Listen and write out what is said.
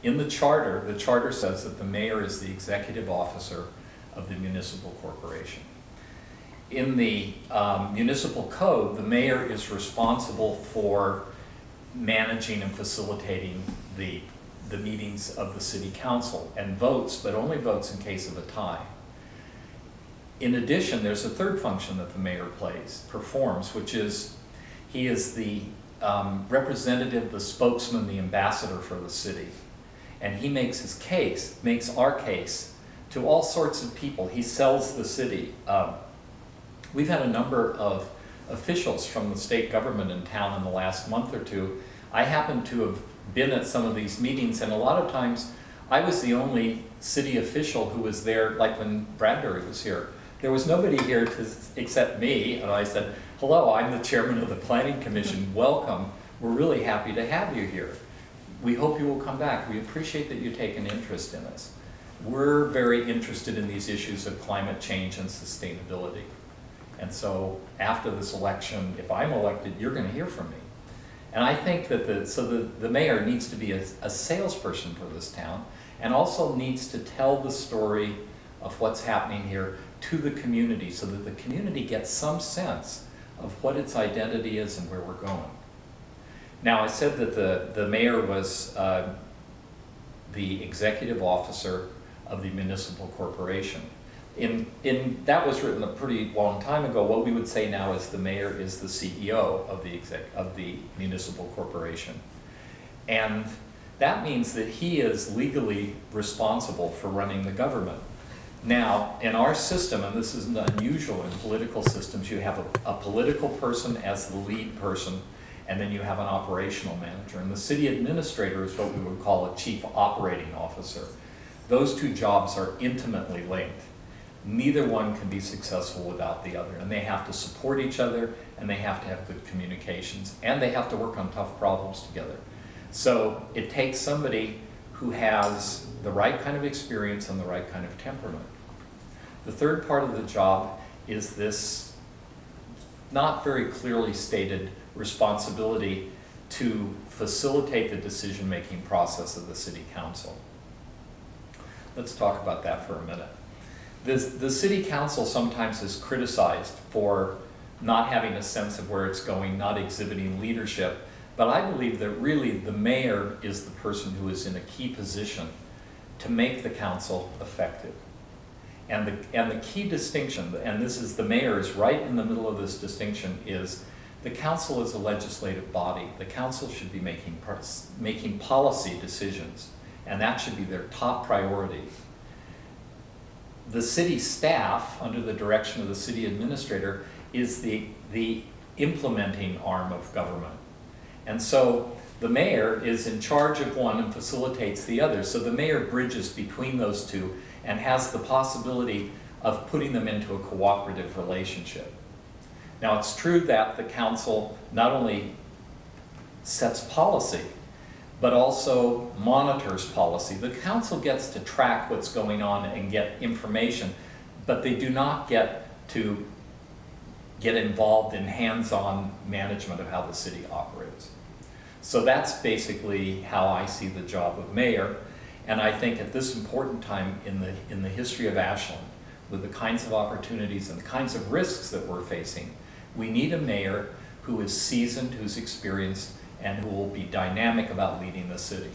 In the charter says that the mayor is the executive officer of the municipal corporation. In the municipal code, the mayor is responsible for managing and facilitating the meetings of the city council and votes, but only votes in case of a tie. In addition, there's a third function that the mayor performs, which is he is the representative, the spokesman, the ambassador for the city. And he makes his case, makes our case to all sorts of people. He sells the city. We've had a number of officials from the state government in town in the last month or two. I happen to have been at some of these meetings, and a lot of times I was the only city official who was there, like when Bradbury was here. There was nobody here except me, and I said, hello, I'm the chairman of the Planning Commission, welcome. We're really happy to have you here. We hope you will come back. We appreciate that you take an interest in us. We're very interested in these issues of climate change and sustainability. And so after this election, if I'm elected, you're going to hear from me. And I think that the mayor needs to be a salesperson for this town, and also needs to tell the story of what's happening here to the community, so that the community gets some sense of what its identity is and where we're going. Now, I said that the mayor was the executive officer of the municipal corporation. That was written a pretty long time ago. What we would say now is the mayor is the CEO of the municipal corporation. And that means that he is legally responsible for running the government. Now, in our system, and this isn't unusual in political systems, you have a political person as the lead person, and then you have an operational manager. And the city administrator is what we would call a chief operating officer. Those two jobs are intimately linked. Neither one can be successful without the other, and they have to support each other, and they have to have good communications, and they have to work on tough problems together. So it takes somebody who has the right kind of experience and the right kind of temperament. The third part of the job is this not very clearly stated responsibility to facilitate the decision-making process of the city council. Let's talk about that for a minute. The city council sometimes is criticized for not having a sense of where it's going, not exhibiting leadership, but I believe that really the mayor is the person who is in a key position to make the council effective. And the key distinction, and this is the mayor is right in the middle of this distinction, is the council is a legislative body. The council should be making policy decisions, and that should be their top priority. The city staff, under the direction of the city administrator, is the implementing arm of government. And so the mayor is in charge of one and facilitates the other. So the mayor bridges between those two and has the possibility of putting them into a cooperative relationship. Now, it's true that the council not only sets policy, but also monitors policy. The council gets to track what's going on and get information, but they do not get to get involved in hands-on management of how the city operates. So that's basically how I see the job of mayor, and I think at this important time in the history of Ashland, with the kinds of opportunities and the kinds of risks that we're facing, we need a mayor who is seasoned, who's experienced, and who will be dynamic about leading the city.